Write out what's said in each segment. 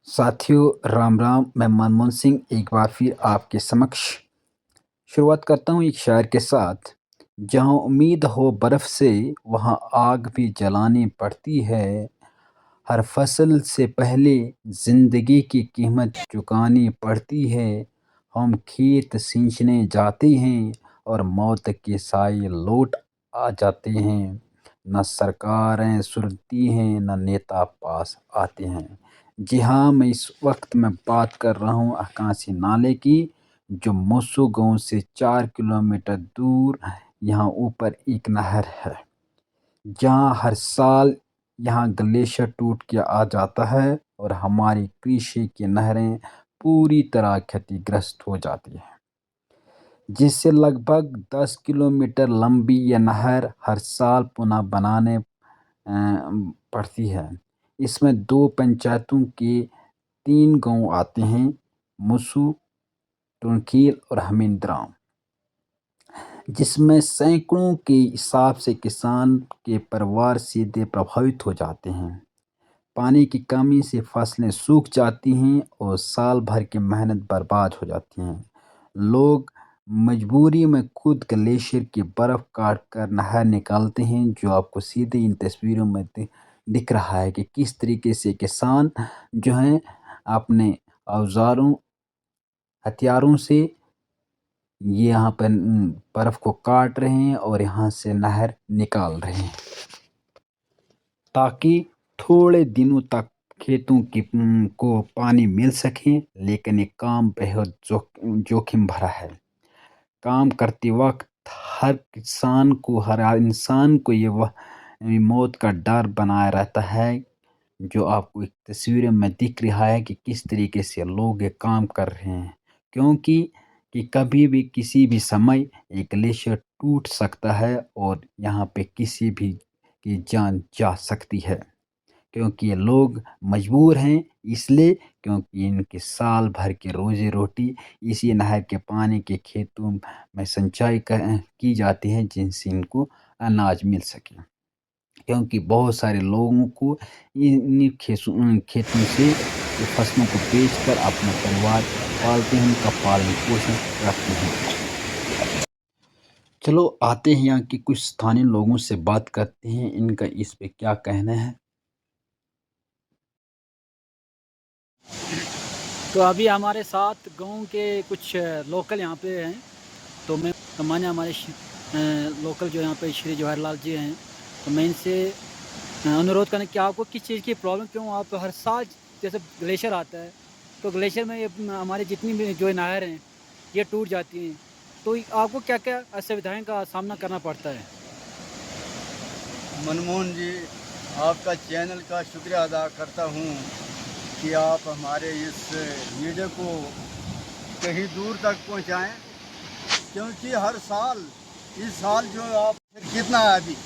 साथियों, राम राम। मैं मनमोहन सिंह एक बार फिर आपके समक्ष शुरुआत करता हूँ एक शायर के साथ। जहाँ उम्मीद हो बर्फ से, वहाँ आग भी जलानी पड़ती है। हर फसल से पहले जिंदगी की कीमत चुकानी पड़ती है। हम खेत सींचने जाते हैं और मौत के साए लौट आ जाते हैं। न सरकारें सुनती हैं, न नेता पास आते हैं। जी हाँ, मैं इस वक्त में बात कर रहा हूँ आकाशी नाले की, जो मोसू गांव से 4 किलोमीटर दूर यहाँ ऊपर एक नहर है। जहाँ हर साल यहाँ ग्लेशियर टूट के आ जाता है और हमारी कृषि की नहरें पूरी तरह क्षतिग्रस्त हो जाती है। जिससे लगभग 10 किलोमीटर लंबी यह नहर हर साल पुनः बनाने पड़ती है। इसमें दो पंचायतों के 3 गांव आते हैं, मुसू, टुनखील और हमीद्राम, जिसमें सैकड़ों के हिसाब से किसान के परिवार सीधे प्रभावित हो जाते हैं। पानी की कमी से फसलें सूख जाती हैं और साल भर की मेहनत बर्बाद हो जाती हैं। लोग मजबूरी में खुद ग्लेशियर की बर्फ काट कर नहर निकालते हैं, जो आपको सीधे इन तस्वीरों में दिख रहा है कि किस तरीके से किसान जो हैं अपने औजारों, हथियारों से ये यहाँ पर बर्फ को काट रहे हैं और यहाँ से नहर निकाल रहे हैं, ताकि थोड़े दिनों तक खेतों की को पानी मिल सके। लेकिन ये काम बेहद जोखिम भरा है। काम करते वक्त हर किसान को, हर इंसान को ये मौत का डर बनाए रहता है। जो आपको एक तस्वीर में दिख रहा है कि किस तरीके से लोग ये काम कर रहे हैं, क्योंकि कि कभी भी किसी भी समय एक ग्लेशियर टूट सकता है और यहाँ पे किसी भी की जान जा सकती है। क्योंकि ये लोग मजबूर हैं, इसलिए क्योंकि इनके साल भर की रोजी रोटी इसी नहर के पानी के खेतों में सिंचाई की जाती है, जिनसे इनको अनाज मिल सके। क्योंकि बहुत सारे लोगों को इन खेतों से ये फसलों को बेचकर अपना परिवार पालते हैं, उनका पालन पोषण करते हैं। चलो आते हैं यहाँ के कुछ स्थानीय लोगों से बात करते हैं, इनका इस पे क्या कहना है। तो अभी हमारे साथ गांव के कुछ लोकल यहाँ पे हैं। तो मैंने हमारे लोकल जो यहाँ पे श्री जवाहरलाल जी हैं, तो मैं इनसे अनुरोध करना कि आपको किस चीज़ की प्रॉब्लम, क्यों आप हर साल जैसे ग्लेशियर आता है तो ग्लेशियर में ये हमारी जितनी भी जो नहर हैं ये टूट जाती हैं, तो आपको क्या क्या असुविधाएं का सामना करना पड़ता है? मनमोहन जी, आपका चैनल का शुक्रिया अदा करता हूँ कि आप हमारे इस वीडियो को कहीं दूर तक पहुँचाएँ, क्योंकि हर साल, इस साल जो आप कितना है अभी,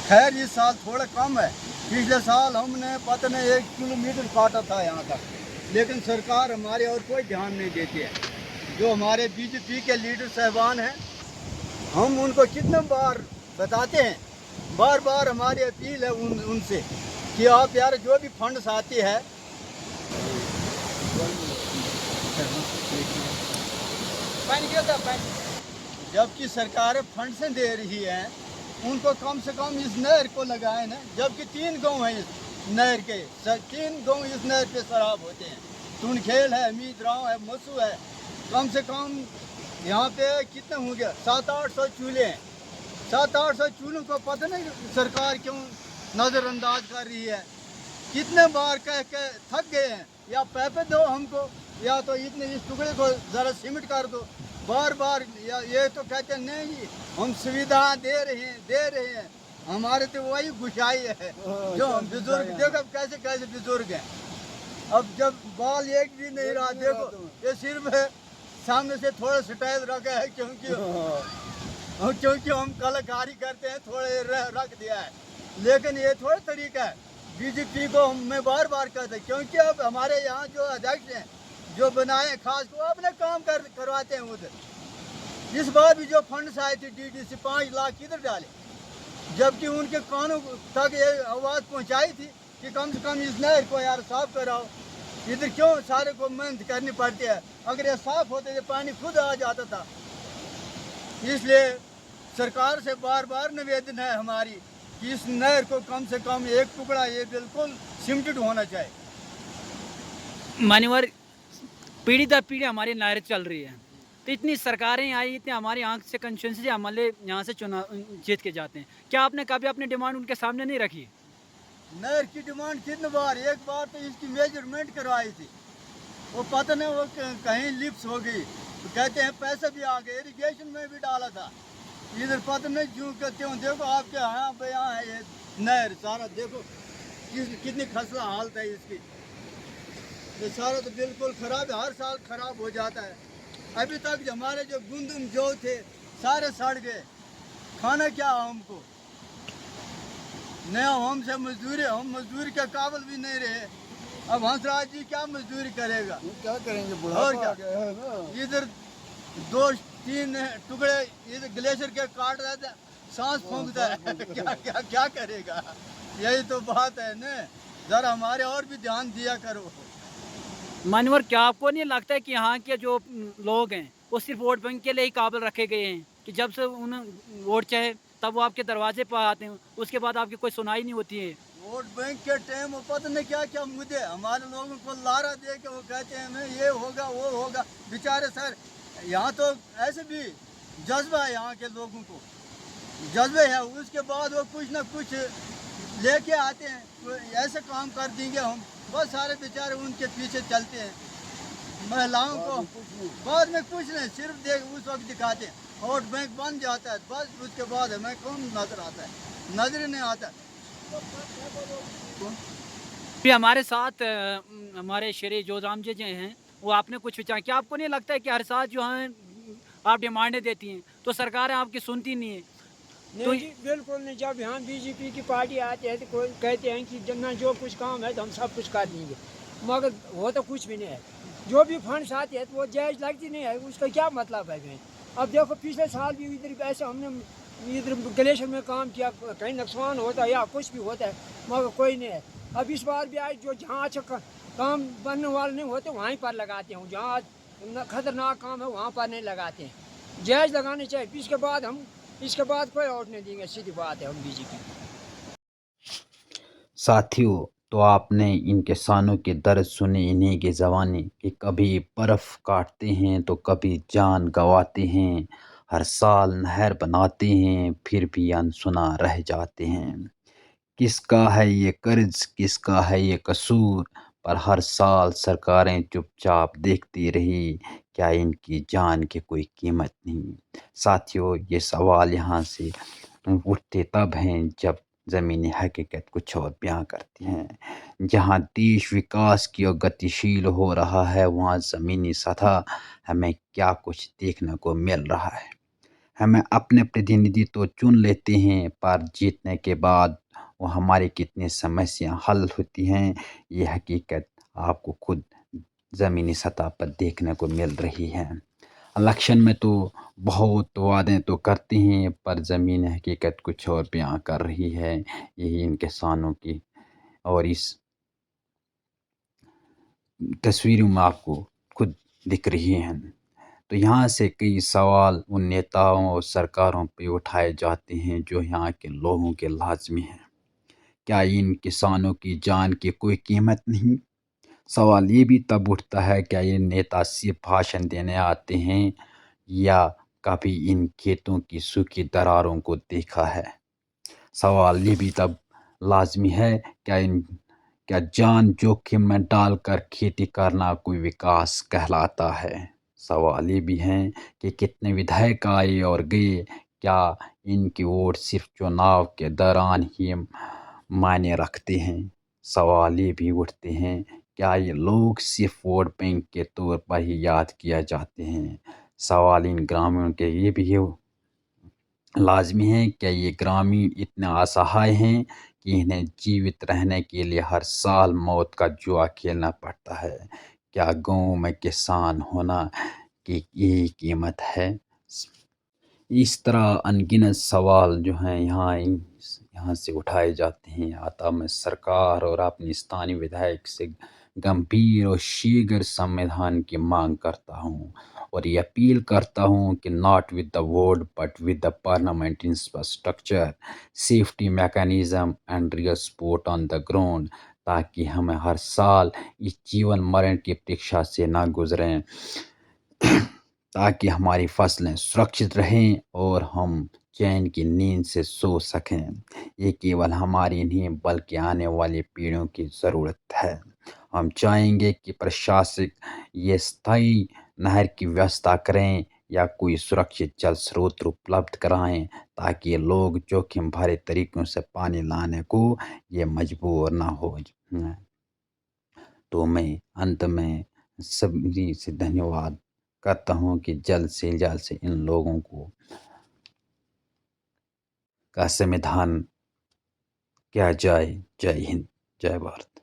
खैर इस साल थोड़ा कम है। पिछले साल हमने पता नहीं 1 किलोमीटर काटा था यहाँ तक, लेकिन सरकार हमारे और कोई ध्यान नहीं देती है। जो हमारे बीजेपी के लीडर साहबान हैं, हम उनको कितने बार बताते हैं, बार बार हमारी अपील है उनसे कि आप यार जो भी फंड्स आती है, जबकि सरकार फंड्स दे रही है, उनको कम से कम इस नहर को लगाए ना। जबकि 3 गांव हैं इस नहर के, 3 गांव इस नहर पे शराब होते हैं। टुनखेल है, हमीद्राम है, मसू है। कम से कम यहाँ पे कितने होंगे, 700-800 चूल्हे हैं। 700-800 चूल्हों को पता नहीं सरकार क्यों नज़रअंदाज कर रही है। कितने बार कह के थक गए हैं, या पैसे दो हमको, या तो इतने इस टुकड़े को ज़रा सीमेंट कर दो। बार बार ये तो कहते हैं नहीं, हम सुविधा दे रहे हैं। हमारे तो वही गुशाई है। जो हम बुजुर्ग, देखो कैसे कैसे बुजुर्ग हैं। अब जब बाल एक भी नहीं रहा, देखो ये सिर्फ सामने से थोड़ा स्टाइल रखा है, क्योंकि हम कलाकारी करते हैं, थोड़े रख दिया है। लेकिन ये थोड़ा तरीका है। बीजेपी को मैं बार बार कहता हूँ, क्योंकि अब हमारे यहाँ जो अध्यक्ष हैं, जो बनाए खास को अपने काम करवाते हैं उधर। इस बार भी जो फंड्स आए थे डीडीसी 5 लाख किधर डाले, जबकि उनके कानों तक ये आवाज़ पहुँचाई थी कि कम से कम इस नहर को यार साफ कराओ। इधर क्यों सारे को मेहनत करनी पड़ती है? अगर ये साफ होते तो पानी खुद आ जाता था। इसलिए सरकार से बार बार निवेदन है हमारी कि इस नहर को कम से कम एक टुकड़ा ये बिल्कुल सिमटेड होना चाहिए। मान्यवर, पीढ़ी दर पीढ़ी हमारी नहर चल रही है, तो इतनी सरकारें आई, इतनी हमारी आंख से कंस्टिट्यूंसी से हमारे यहाँ से चुनाव जीत के जाते हैं। क्या आपने कभी अपनी डिमांड उनके सामने नहीं रखी? नहर की डिमांड कितनी बार, एक बार तो इसकी मेजरमेंट करवाई थी, वो पता नहीं वो कहीं लिप्स हो गई, तो कहते हैं पैसे भी आ गए, इरिगेशन में भी डाला था, इधर पता नहीं क्यों कहते हो। देखो आपके यहाँ पे यहाँ है ये नहर, सारा देखो कितनी खस्ता हालत है इसकी, ये सारा तो बिल्कुल खराब है, हर साल खराब हो जाता है। अभी तक हमारे जो गुंदम जो थे सारे सड़ गए, खाना क्या हमको, नया हमसे मजदूरी, हम मजदूरी के काबिल भी नहीं रहे। अब हंसराज जी क्या मजदूरी करेगा, क्या करेंगे, और बुढ़ापा क्या? आ गया है ना। इधर 2-3 टुकड़े इधर ग्लेशियर के काट रहे थे, सांस फूंकता है क्या क्या क्या करेगा? यही तो बात है ना, जरा हमारे और भी ध्यान दिया करो। मान्यवर, क्या आपको नहीं लगता है कि यहाँ के जो लोग हैं वो सिर्फ वोट बैंक के लिए ही काबिल रखे गए हैं, कि जब से उन्हें वोट चाहे तब वो आपके दरवाजे पर आते हैं, उसके बाद आपकी कोई सुनाई नहीं होती है? वोट बैंक के टाइम वो पता नहीं क्या क्या मुद्दे हमारे लोगों को लारा दे के वो कहते हैं हमें ये होगा वो होगा। बेचारे सर, यहाँ तो ऐसे भी जज्बा है, यहाँ के लोगों को जज्बे है, उसके बाद वो कुछ ना कुछ लेके आते हैं, वो ऐसे काम कर देंगे हम, बस सारे बेचारे उनके पीछे चलते हैं। महिलाओं को बाद में कुछ नहीं, सिर्फ देख उस वक्त दिखाते हैं, वोट बैंक बन जाता है, बस उसके बाद हमें कौन नजर आता है, नजर ही नहीं आता। भी हमारे साथ हमारे श्री जोधाम जी हैं, वो आपने कुछ विचार, क्या आपको नहीं लगता है कि हर साल जो है आप डिमांडें देती हैं तो सरकारें आपकी सुनती नहीं है? नहीं जी, बिल्कुल नहीं। जब यहाँ बीजेपी की पार्टी आती है तो कोई कहते हैं कि जितना जो कुछ काम है तो हम सब कुछ कर देंगे, मगर वो तो कुछ भी नहीं है। जो भी फंड्स आते हैं तो वो जायज़ लगती नहीं है, उसका क्या मतलब है भाई? अब देखो पिछले साल भी इधर ऐसे हमने इधर ग्लेशियर में काम किया, कहीं नुकसान होता है या कुछ भी होता है, मगर कोई नहीं है। अब इस बार भी आज जो जहाँ अच्छा काम बनने वाले नहीं होते वहीं पर लगाते हैं, जहाँ खतरनाक काम है वहाँ पर नहीं लगाते हैं। जायज़ लगाने चाहिए, इसके बाद कोई और नहीं देंगे, सीधी बात है हम बीजेपी। साथियों, तो आपने इन किसानों के दर्द सुने, इन्हीं की ज़बानी, कि कभी बर्फ़ काटते हैं तो कभी जान गंवाते हैं, हर साल नहर बनाते हैं फिर भी अनसुना रह जाते हैं। किसका है ये कर्ज, किसका है ये कसूर, पर हर साल सरकारें चुपचाप देखती रही, क्या इनकी जान की कोई कीमत नहीं। साथियों, ये सवाल यहाँ से उठते तब हैं जब ज़मीनी हकीकत कुछ और बयां करती हैं। जहाँ देश विकास की ओर गतिशील हो रहा है, वहाँ ज़मीनी सतह हमें क्या कुछ देखने को मिल रहा है। हमें अपने प्रतिनिधि तो चुन लेते हैं, पर जीतने के बाद वो हमारी कितनी समस्या हल होती हैं, ये हकीकत आपको खुद ज़मीनी सतह पर देखने को मिल रही है। इलेक्शन में तो बहुत वादे तो करते हैं, पर ज़मीनी हकीकत कुछ और बयां कर रही है। यही इन किसानों की और इस तस्वीरों में आपको खुद दिख रही हैं। तो यहाँ से कई सवाल उन नेताओं और सरकारों पे उठाए जाते हैं जो यहाँ के लोगों के लाज़मी हैं। क्या इन किसानों की जान की कोई कीमत नहीं? सवाल ये भी तब उठता है, क्या ये नेता सिर्फ भाषण देने आते हैं या कभी इन खेतों की सूखी दरारों को देखा है? सवाल ये भी तब लाजमी है, क्या जान जोखिम में डालकर खेती करना कोई विकास कहलाता है? सवाल ये भी हैं कि कितने विधायक आए और गए, क्या इनकी वोट सिर्फ चुनाव के दौरान ही मायने रखते हैं? सवाल ये भी उठते हैं, क्या ये लोग सिर्फ वोट बैंक के तौर पर ही याद किया जाते हैं? सवाल इन ग्रामीणों के ये भी है लाजमी है, क्या ये ग्रामीण इतने असहाय हैं कि इन्हें जीवित रहने के लिए हर साल मौत का जुआ खेलना पड़ता है? क्या गाँव में किसान होना की यही कीमत है? इस तरह अनगिनत सवाल जो हैं यहाँ से उठाए जाते हैं। आता मैं सरकार और अपनी स्थानीय विधायक से गंभीर और शीघ्र समाधान की मांग करता हूँ और ये अपील करता हूँ कि not with the word but with the permanent infrastructure, safety mechanism and real support on the ground, ताकि हमें हर साल इस जीवन मरण की परीक्षा से ना गुजरें, ताकि हमारी फसलें सुरक्षित रहें और हम चैन की नींद से सो सकें। ये केवल हमारी नहीं बल्कि आने वाली पीढ़ियों की ज़रूरत है। हम चाहेंगे कि प्रशासक ये स्थायी नहर की व्यवस्था करें या कोई सुरक्षित जल स्रोत उपलब्ध कराएं, ताकि लोग जोखिम भरे तरीकों से पानी लाने को ये मजबूर ना हो। तो मैं अंत में सभी से धन्यवाद करता हूँ कि जल्द से इन लोगों को का समाधान किया जाए। जय हिंद, जय भारत।